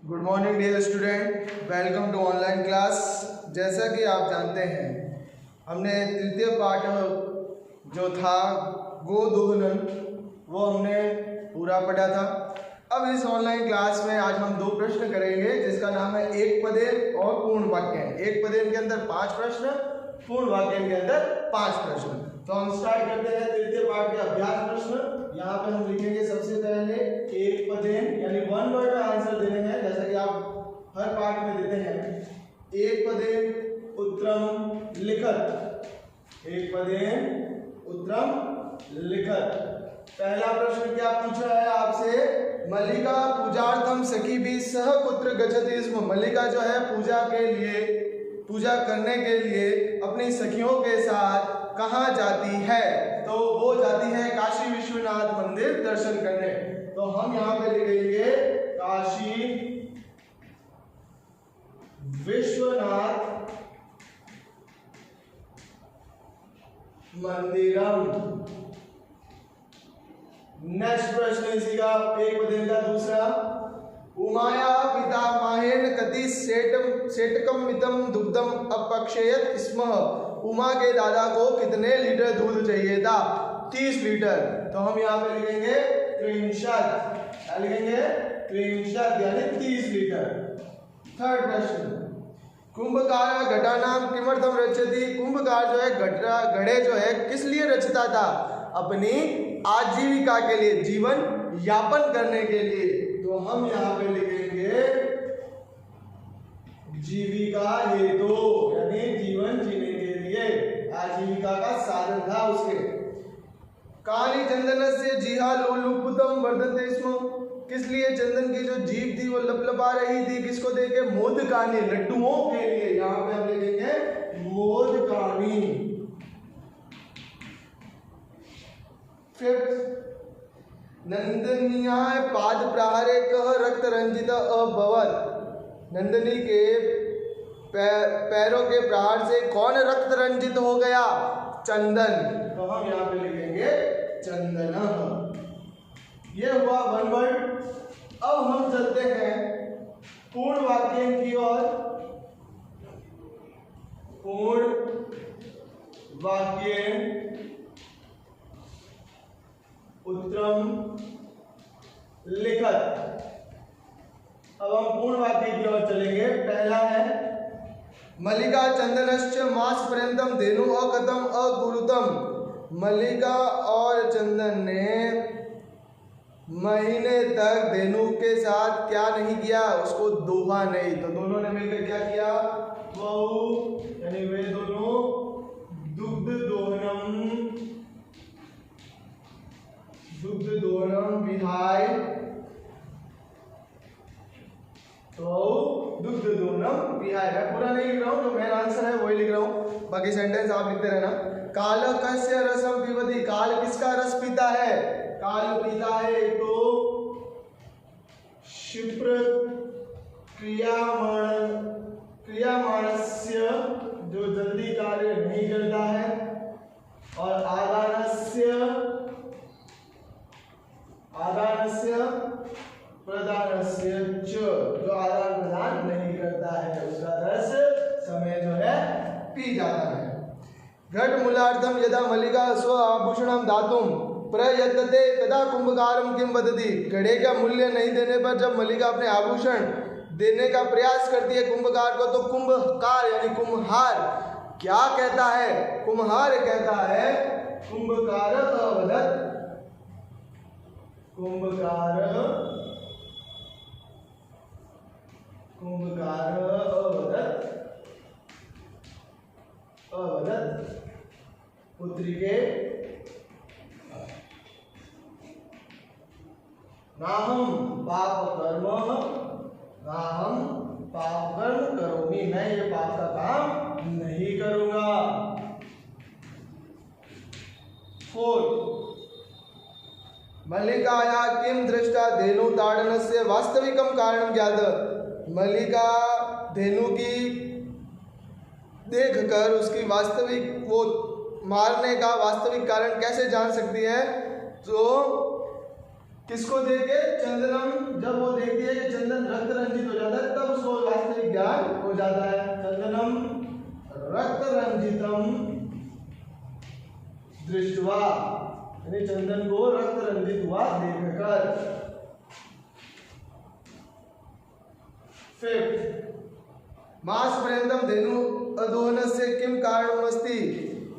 Good morning dear student, welcome to online class. जैसा कि आप जानते हैं, हमने तृतीय पाठ जो था गोदोहनन वो हमने पूरा पढ़ा था। अब इस ऑनलाइन क्लास में आज हम दो प्रश्न करेंगे जिसका नाम है एक पदेन और पूर्ण वाक्यन। एक पदेन के अंदर 5 प्रश्न, पूर्ण वाक्यन के अंदर 5 प्रश्न। तो हम स्टार्ट करते हैं तृतीय पाठ के अभ्यास प्रश्न। यहाँ पे हम लिखेंगे सबसे पहले एक पदेन, यानी वन वर्ड में आंसर देने हैं जैसा कि आप हर पाठ में देते हैं। एक पदेन उत्तरम लिखत। एक पदेन उत्तरम लिखत। पहला प्रश्न क्या पूछा है आपसे? मल्लिका पूजार्थम सखी भी सह कुत्र गच्छति स्म। मल्लिका जो है पूजा करने के लिए अपनी सखियों के साथ कहाँ जाती है? तो वो जाती है काशी विश्वनाथ मंदिर दर्शन करने। तो हम यहाँ पे लिखेंगे काशी विश्वनाथ मंदिरम। नेक्स्ट प्रश्न इसी का एक पदेन का दूसरा। उमाया पितामहेन कति सेटकम मितम दुग्धम अपक्षयत स्म। उमा के दादा को कितने लीटर दूध चाहिए था? 30 लीटर। तो हम यहाँ पे लिखेंगे 63। क्या लिखेंगे? 63 यानी 30 लीटर। थर्ड प्रश्न, कुंभकार घटानाम किमर्थम रचति। कुंभकार जो है घड़े जो है किस लिए रचता था? अपनी आजीविका के लिए, जीवन यापन करने के लिए। तो हम यहाँ पे लिखेंगे जीविका हेतु, यानी जीवन जीने के लिए आजीविका का साधन था उसके। काली चंदनस्य जिहा लोलुपुतम वर्धते स्म। किस लिए चंदन की जो जीभ थी वो लपलपा रही थी? किसको देके? मोदकानी, लड्डुओं के लिए। यहाँ पे हम लिखेंगे मोदकानी। फिफ्थ, नंदनियाय पाद प्रहारे कह रक्त रंजित अभवत। नंदनी के पैरों के प्रहार से कौन रक्त रंजित हो गया? चंदन। तो हम यहाँ पे लिखेंगे चंदन। ये हुआ वन वर्ड। अब हम चलते हैं पूर्ण वाक्य की ओर। पूर्ण वाक्य उत्तरम लिखत। अब हम पूर्ण वाक्य की ओर चलेंगे। पहला है मल्लिका चंदनश्च मास पर्यंतम धेनु अकतम अकुरुतम। मल्लिका और चंदन ने महीने तक धेनु के साथ क्या नहीं किया? उसको दोहा नहीं। तो दोनों ने मिलकर क्या किया? वो यानी वे दोनों दुग्ध दोहनम विहाय। तो दुग्ध दोहनम विहाय। मैं पूरा नहीं लिख रहा हूँ, जो मेन आंसर है वही लिख रहा हूँ, बाकी सेंटेंस आप लिखते रहना। काल कस्य रसम पिबति। काल किसका रस पीता है? काल पीता है तो क्षिप्र क्रियामाणस्य, जो जल्दी कार्य नहीं करता है, और आदानस्य प्रदानस्य च, जो आदान प्रदान नहीं करता है, उसका रस समय जो है पी जाता है। घट मूलार्थम यदा मल्लिका स्व आभूषणम दातुम प्रयत्नते तदा कुंभकारम किम वदति। घड़े का मूल्य नहीं देने पर जब मल्लिका अपने आभूषण देने का प्रयास करती है कुंभकार को, तो कुंभकार यानी कुम्हार क्या कहता है? कुम्हार कहता है कुंभकार अवदत्। कुंभकार अवदत् पुत्री के नाहम पाप कर्म करोमि। मैं ये पाप का काम नहीं करूंगा। फोर्थ, मल्लिकाया किम दृष्टा धेनु ताड़नस्य वास्तविकम कारणम ज्ञात। मल्लिका धेनु की देखकर उसकी वास्तविक, वो मारने का वास्तविक कारण कैसे जान सकती है? तो किसको देख के? चंदनम। जब वो देखती है कि चंदन रक्त रंजित हो जाता है तब उसको वास्तविक ज्ञान हो जाता है। चंदनम रक्त रंजितम दृष्टवा, यानी चंदन को रक्त रंजित हुआ देखकर। फिफ्थ, मास पर्यंतम धेनु अदोहनस्य किम कारणमस्ति,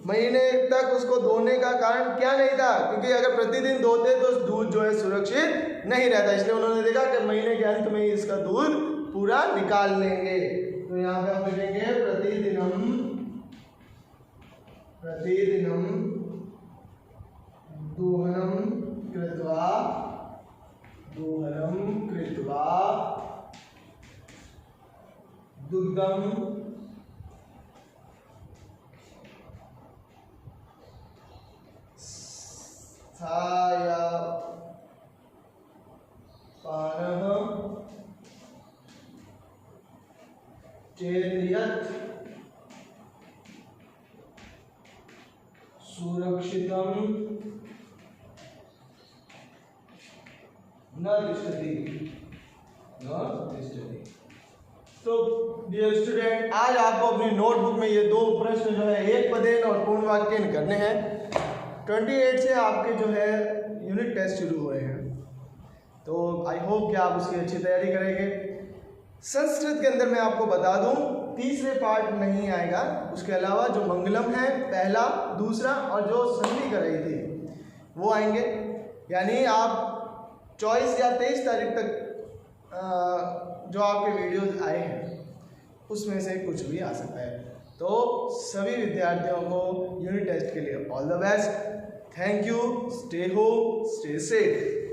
महीने तक उसको धोने का कारण क्या नहीं था? क्योंकि अगर प्रतिदिन धोते तो दूध जो है सुरक्षित नहीं रहता, इसलिए उन्होंने देखा कि महीने के अंत में ही इसका दूध पूरा निकाल लेंगे। तो यहाँ पे हम लिखेंगे प्रतिदिनम दोहनम कृत्वा दुग्धम स्थायापानः चेत् सुरक्षितम न तिष्ठति। तो डियर स्टूडेंट, आज आपको अपनी नोटबुक में ये दो प्रश्न जो है एक पदेन और पूर्ण वाक्यन करने हैं। 28 से आपके जो है यूनिट टेस्ट शुरू हुए हैं, तो आई होप कि आप उसकी अच्छी तैयारी करेंगे। संस्कृत के अंदर मैं आपको बता दूं, तीसरे पार्ट नहीं आएगा, उसके अलावा जो मंगलम है पहला, दूसरा और जो संधि कर रही थी वो आएंगे। यानी आप 24 या 23 तारीख तक जो आपके वीडियोस आए हैं उसमें से कुछ भी आ सकता है। तो सभी विद्यार्थियों को यूनिट टेस्ट के लिए all the best. Thank you. Stay home, stay safe.